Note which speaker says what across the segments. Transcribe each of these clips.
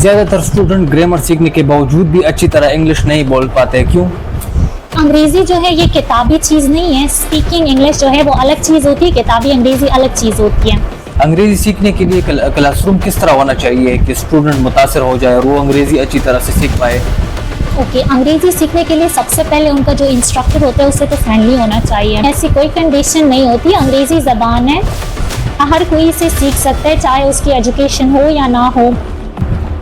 Speaker 1: ज़्यादातर student grammar सीखने के बावजूद भी अच्छी तरह इंग्लिश नहीं बोल पाते, क्यों?
Speaker 2: अंग्रेज़ी जो है ये किताबी चीज़ नहीं है। स्पीकिंग इंग्लिश जो है वो अलग चीज़ होती है, किताबी अंग्रेज़ी अलग चीज़ होती है।
Speaker 1: अंग्रेज़ी सीखने के लिए क्लासरूम किस तरह होना चाहिए कि स्टूडेंट मुतासर हो जाए और वो अंग्रेज़ी अच्छी तरह से सीख पाए?
Speaker 2: ओके, अंग्रेज़ी सीखने के लिए सबसे पहले उनका जो इंस्ट्रक्टर होता है उससे तो फ्रेंडली होना चाहिए। ऐसी कोई कंडीशन नहीं होती, अंग्रेज़ी ज़बान है, हर कोई इसे सीख सकता है, चाहे उसकी एजुकेशन हो या ना हो।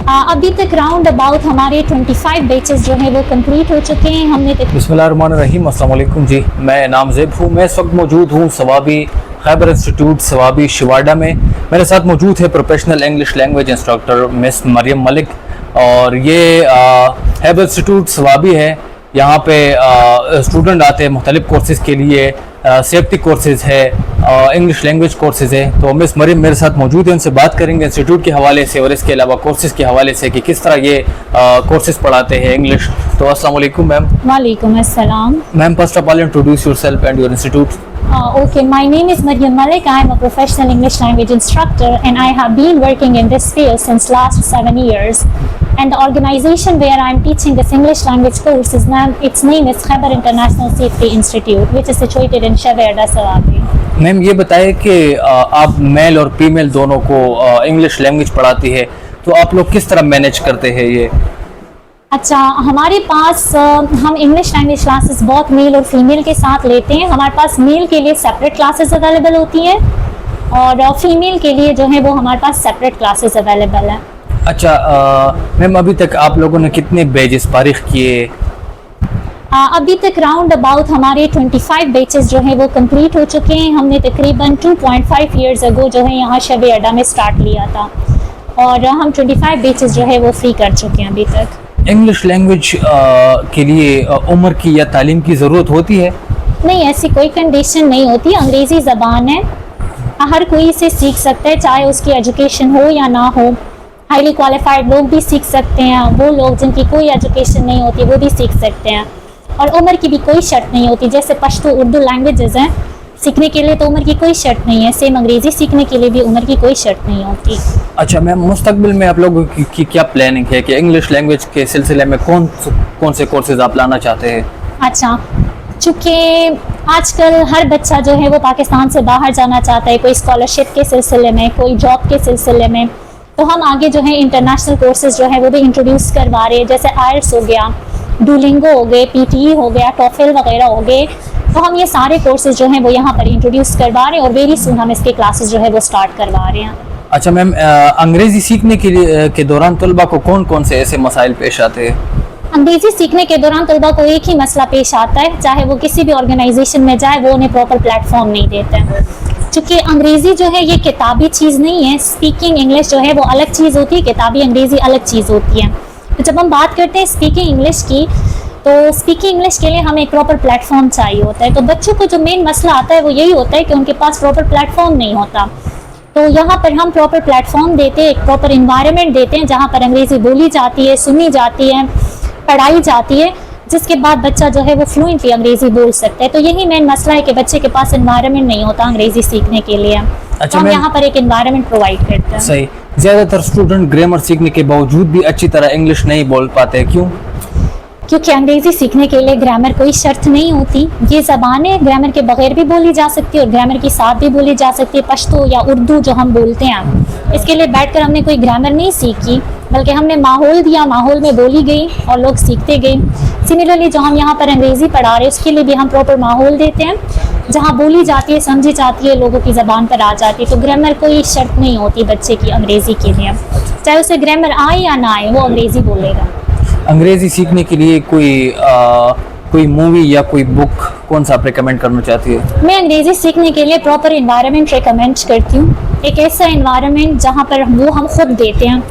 Speaker 2: अभी तक राउंड अबाउट हमारे 25 बैचेस जो हैं वो कंप्लीट हो चुके हैं। हमने
Speaker 1: बिस्मिल्लाहिर्रहमानिर्रहीम, अस्सलाम वालेकुम जी। मैं नामज़ेब हूँ। मैं इस वक्त मौजूद हूँ सवाबी खैबर इंस्टीट्यूट सवाबी शिवाडा में। मेरे साथ मौजूद है professional English language instructor miss Mariam Malik, और ये खैबर इंस्टीट्यूट सवाबी है। यहाँ पे स्टूडेंट आते हैं मुख्तलिफ कोर्सेज़ के लिए, सेफ्टी कोर्सेज़ है, इंग्लिश लैंग्वेज कोर्सेज़ है। तो मिस मरियम मेरे साथ मौजूद है, उनसे बात करेंगे इंस्टीट्यूट के हवाले से और इसके अलावा कोर्सेज़ के हवाले से कि किस तरह ये कोर्सेज़ पढ़ाते हैं इंग्लिश। तो अस्सलाम वालेकुम मैम।
Speaker 2: वालेकुम अस्सलाम।
Speaker 1: Ma'am, first of all introduce yourself and your institute.
Speaker 2: Okay, my name is Maryam Malik. I am a professional English language instructor and I have been working in this field since last 7 years. And the organization where I am teaching this English language course its name is Khaibar International Safety Institute, which is situated in Shawarda, Sawabi.
Speaker 1: Ma'am, ये बताएं कि आप mail और female दोनों को English language पढ़ाती है, तो आप लोग किस तरह मैनेज करते हैं ये?
Speaker 2: अच्छा, हमारे पास हम इंग्लिश लैंग्वेज क्लासेस बहुत मेल और फीमेल के साथ लेते हैं। हमारे पास मेल के लिए सेपरेट क्लासेस अवेलेबल होती हैं और फीमेल के लिए जो है वो हमारे पास सेपरेट क्लासेस अवेलेबल हैं।
Speaker 1: अच्छा मैम, अभी तक आप लोगों ने कितने बैचेस फारिग किए?
Speaker 2: अभी तक राउंड अबाउट हमारे 25 बैचेस जो हैं वो कंप्लीट हो चुके हैं। हमने तकरीबन 2.5 ईयर्स अगो जो है यहाँ शबे अड्डा में स्टार्ट लिया था और हम 25 बैचेस जो है वो फ्री कर चुके हैं अभी तक।
Speaker 1: इंग्लिश लैंग्वेज के लिए उम्र की या तालीम की ज़रूरत होती है?
Speaker 2: नहीं, ऐसी कोई कंडीशन नहीं होती। अंग्रेज़ी ज़बान है, हर कोई इसे सीख सकता है, चाहे उसकी एजुकेशन हो या ना हो। हाईली क्वालिफाइड लोग भी सीख सकते हैं, वो लोग जिनकी कोई एजुकेशन नहीं होती वो भी सीख सकते हैं, और उम्र की भी कोई शर्त नहीं होती। जैसे पश्तो उर्दू लैंग्वेजेस हैं, सीखने के लिए तो उम्र की कोई शर्त नहीं है, सेम अंग्रेज़ी सीखने के लिए भी उम्र की कोई शर्त नहीं होती।
Speaker 1: अच्छा मैम, मुस्तकबिल में आप लोगों की क्या प्लानिंग है कि इंग्लिश लैंग्वेज के सिलसिले में कौन से कोर्सेज आप लाना चाहते हैं?
Speaker 2: अच्छा, चूँकि आजकल हर बच्चा जो है वो पाकिस्तान से बाहर जाना चाहता है, कोई स्कॉलरशिप के सिलसिले में, कोई जॉब के सिलसिले में, तो हम आगे जो है इंटरनेशनल कोर्सेज जो है वो भी इंट्रोड्यूस करवा रहे हैं। जैसे आयल्स हो गया, डुलिंगो हो गए, PTE हो गया, टॉफल वगैरह हो गए, तो हम ये सारे कोर्सेज जो हैं वो यहाँ पर इंट्रोड्यूस करवा रहे हैं और वेरी सून हम इसके क्लासेस जो है वो स्टार्ट करवा रहे हैं।
Speaker 1: अच्छा मैम, अंग्रेज़ी सीखने के दौरान तलबा को कौन से ऐसे मसाइल पेश आते हैं?
Speaker 2: अंग्रेज़ी सीखने के दौरान तलबा को एक ही मसला पेश आता है, चाहे वो किसी भी ऑर्गेनाइजेशन में जाए, वो उन्हें प्रॉपर प्लेटफॉर्म नहीं देते हैं। चूँकि अंग्रेज़ी जो है ये किताबी चीज़ नहीं है, स्पीकिंग इंग्लिश जो है वो अलग चीज़ होती है, किताबी अंग्रेज़ी अलग चीज़ होती है। तो जब हम बात करते हैं स्पीकिंग इंग्लिश की, तो स्पीकिंग इंग्लिश के लिए हमें एक प्रॉपर प्लेटफॉर्म चाहिए होता है। तो बच्चों को जो मेन मसला आता है वो यही होता है कि उनके पास प्रॉपर प्लेटफॉर्म नहीं होता। तो यहाँ पर हम प्रॉपर प्लेटफॉर्म देते हैं, एक प्रॉपर इन्वायरमेंट देते हैं जहाँ पर अंग्रेज़ी बोली जाती है, सुनी जाती है, पढ़ाई जाती है, जिसके बाद बच्चा जो है वो फ्लुएंटली अंग्रेज़ी बोल सकता है। तो यही मेन मसला है कि बच्चे के पास इन्वायरमेंट नहीं होता अंग्रेज़ी सीखने के लिए।
Speaker 1: अच्छा,
Speaker 2: तो हम यहाँ पर एक इन्वायरमेंट प्रोवाइड करते हैं।
Speaker 1: सही। ज़्यादातर स्टूडेंट ग्रामर सीखने के बावजूद भी अच्छी तरह इंग्लिश नहीं बोल पाते, क्यों?
Speaker 2: क्योंकि अंग्रेज़ी सीखने के लिए ग्रामर कोई शर्त नहीं होती। ये ज़बान है, ग्रामर के बगैर भी बोली जा सकती है और ग्रामर के साथ भी बोली जा सकती है। पश्तो या उर्दू जो हम बोलते हैं, इसके लिए बैठकर हमने कोई ग्रामर नहीं सीखी, बल्कि हमने माहौल दिया, माहौल में बोली गई और लोग सीखते गए। सिमिलरली जो हम यहाँ पर अंग्रेज़ी पढ़ा रहे हैं उसके लिए भी हम प्रॉपर माहौल देते हैं जहाँ बोली जाती है, समझी जाती है, लोगों की ज़बान पर आ जाती है। तो ग्रामर कोई शर्त नहीं होती बच्चे की अंग्रेज़ी के लिए, चाहे उसे ग्रामर आए या ना आए, वो अंग्रेज़ी बोलेगा।
Speaker 1: अंग्रेज़ी सीखने के लिए कोई मूवी या कोई बुक कौन सा आप रिकमेंड करना चाहती है?
Speaker 2: मैं अंग्रेज़ी सीखने के लिए प्रॉपर इन्वायरमेंट रिकमेंड करती हूँ। एक ऐसा इन्वायरमेंट जहाँ पर वो हम खुद देते हैं,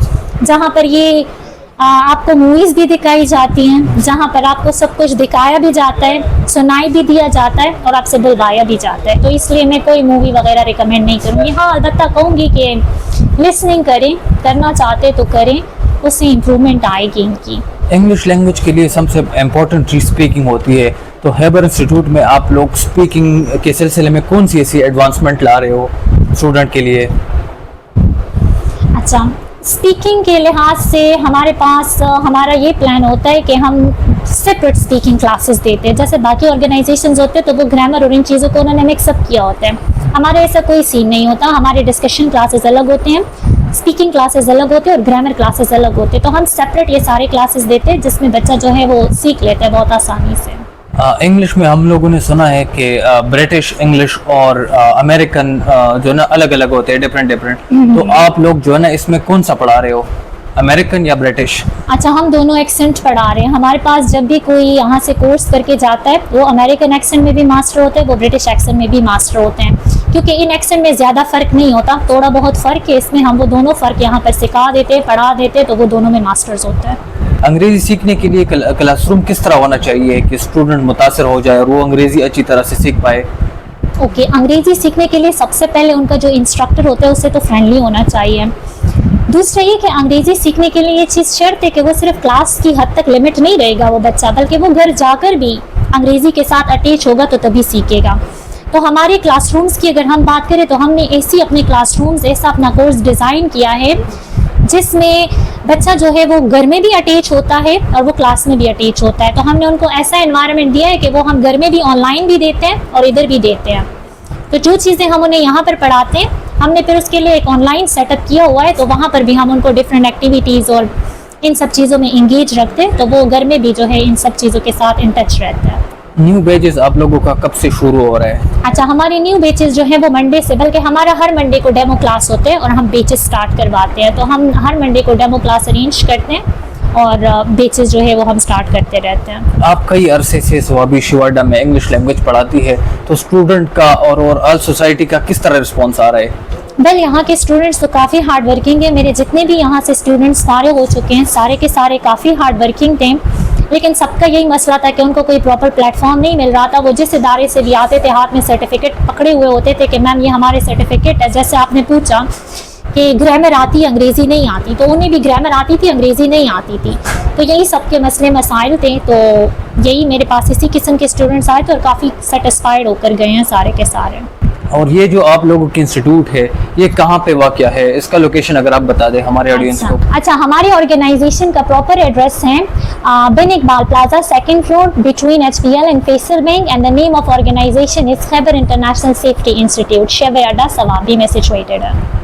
Speaker 2: जहाँ पर ये आपको मूवीज़ भी दिखाई जाती हैं, जहाँ पर आपको सब कुछ दिखाया भी जाता है, सुनाई भी दिया जाता है और आपसे बुलवाया भी जाता है। तो इसलिए मैं कोई मूवी वगैरह रिकमेंड नहीं करूँगी। हाँ, अलबत्ता कहूँगी कि लिसनिंग करें, करना चाहते तो करें, उससे इम्प्रूवमेंट आएगी इनकी।
Speaker 1: इंग्लिश लैंग्वेज के लिए सबसे इम्पोर्टेंट चीज़ स्पीकिंग होती है, तो खैबर इंस्टीट्यूट में आप लोग स्पीकिंग के सिलसिले में कौन सी ऐसी एडवांसमेंट ला रहे हो स्टूडेंट के लिए?
Speaker 2: अच्छा, स्पीकिंग के लिहाज से हमारे पास हमारा ये प्लान होता है कि हम सेपरेट स्पीकिंग क्लासेस देते हैं। जैसे बाकी ऑर्गेनाइजेशंस होते हैं तो वो ग्रामर और इन चीज़ों को उन्होंने मिक्सअप किया होता है, हमारे ऐसा कोई सीन नहीं होता। हमारे डिस्कशन क्लासेस अलग होते हैं, स्पीकिंग क्लासेस अलग होते हैं और ग्रामर क्लासेस अलग होते हैं। तो हम सेपरेट ये सारे क्लासेस देते हैं जिसमें बच्चा जो है वो सीख लेता है बहुत आसानी से।
Speaker 1: इंग्लिश में हम लोगों ने सुना है कि ब्रिटिश इंग्लिश और अमेरिकन जो है ना अलग अलग होते हैं, डिफरेंट तो आप लोग जो है ना इसमें कौन सा पढ़ा रहे हो, अमेरिकन या ब्रिटिश?
Speaker 2: अच्छा, हम दोनों एक्सेंट पढ़ा रहे हैं। हमारे पास जब भी कोई यहाँ से कोर्स करके जाता है वो अमेरिकन एक्सेंट में भी मास्टर होता है, वो ब्रिटिश एक्सेंट में भी मास्टर होते हैं, क्योंकि इन एक्सेंट में ज़्यादा फ़र्क नहीं होता, थोड़ा बहुत फ़र्क है इसमें। हम वो दोनों फ़र्क यहाँ पर सिखा देते, पढ़ा देते, तो वो दोनों में मास्टर्स होता है।
Speaker 1: अंग्रेजी सीखने के लिए क्लासरूम किस तरह होना चाहिए कि स्टूडेंट मुतासर हो जाए और वो अंग्रेजी अच्छी तरह से सीख पाए?
Speaker 2: ओके, अंग्रेजी सीखने के लिए सबसे पहले उनका जो इंस्ट्रक्टर होता है उससे तो फ्रेंडली होना चाहिए। दूसरा ये कि अंग्रेजी सीखने के लिए ये चीज़ शर्त है कि वो सिर्फ क्लास की हद तक लिमिट नहीं रहेगा वो बच्चा, बल्कि वो घर जाकर भी अंग्रेजी के साथ अटैच होगा तो तभी सीखेगा। तो हमारे क्लासरूम्स की अगर हम बात करें तो हमने ऐसी अपने क्लासरूम्स ऐसा अपना कोर्स डिज़ाइन किया है जिसमें बच्चा जो है वो घर में भी अटैच होता है और वो क्लास में भी अटैच होता है। तो हमने उनको ऐसा एनवायरनमेंट दिया है कि वो हम घर में भी ऑनलाइन भी देते हैं और इधर भी देते हैं। तो जो चीज़ें हम उन्हें यहाँ पर पढ़ाते हैं हमने फिर उसके लिए एक ऑनलाइन सेटअप किया हुआ है, तो वहाँ पर भी हम उनको डिफरेंट एक्टिविटीज़ और इन सब चीज़ों में इंगेज रखते हैं, तो वो घर में भी जो है इन सब चीज़ों के साथ इन टच रहता है।
Speaker 1: न्यू बैचेस आप लोगों का कब से शुरू हो रहा है?
Speaker 2: अच्छा, हमारे न्यू बैचेस जो है वो मंडे से, बल्कि हमारा हर मंडे को डेमो क्लास होते हैं और हम बैचेस स्टार्ट करवाते हैं। तो हम हर मंडे को डेमो क्लास अरेंज करते हैं और बैचेस जो है वो हम स्टार्ट करते रहते हैं।
Speaker 1: आप कई अरसे से स्वाबी शिवाडा में इंग्लिश लैंग्वेज पढ़ाती है, तो स्टूडेंट का और ओवरऑल सोसाइटी का किस तरह रिस्पॉन्स आ रहा है?
Speaker 2: वेल, यहाँ के स्टूडेंट्स तो काफ़ी हार्ड वर्किंग है। मेरे जितने भी यहाँ से स्टूडेंट्स फारिग हो चुके हैं सारे के सारे काफ़ी हार्ड वर्किंग थे, लेकिन सबका यही मसला था कि उनको कोई प्रॉपर प्लेटफॉर्म नहीं मिल रहा था। वो जिस इदारे से भी आते थे हाथ में सर्टिफिकेट पकड़े हुए होते थे कि मैम ये हमारे सर्टिफिकेट है। जैसे आपने पूछा कि ग्रामर आती, अंग्रेज़ी नहीं आती, तो उन्हें भी ग्रामर आती थी, अंग्रेज़ी नहीं आती थी। तो यही सबके मसले मसाइल थे। तो यही मेरे पास इसी किस्म के स्टूडेंट्स आए थे और काफ़ी सेटिस्फाइड होकर गए हैं सारे के सारे।
Speaker 1: और ये जो आप लोगों की इंस्टीट्यूट है ये कहाँ पे वाक़या है, इसका लोकेशन अगर आप बता दें हमारे ऑडियंस को।
Speaker 2: अच्छा, हमारी ऑर्गेनाइजेशन का प्रॉपर एड्रेस है Bin Iqbal plaza, 2nd floor, between HBL and Faisal bank, and the name of organisation is Khyber international safety institute, Shab Adda Swabi में सिचुएटेड है।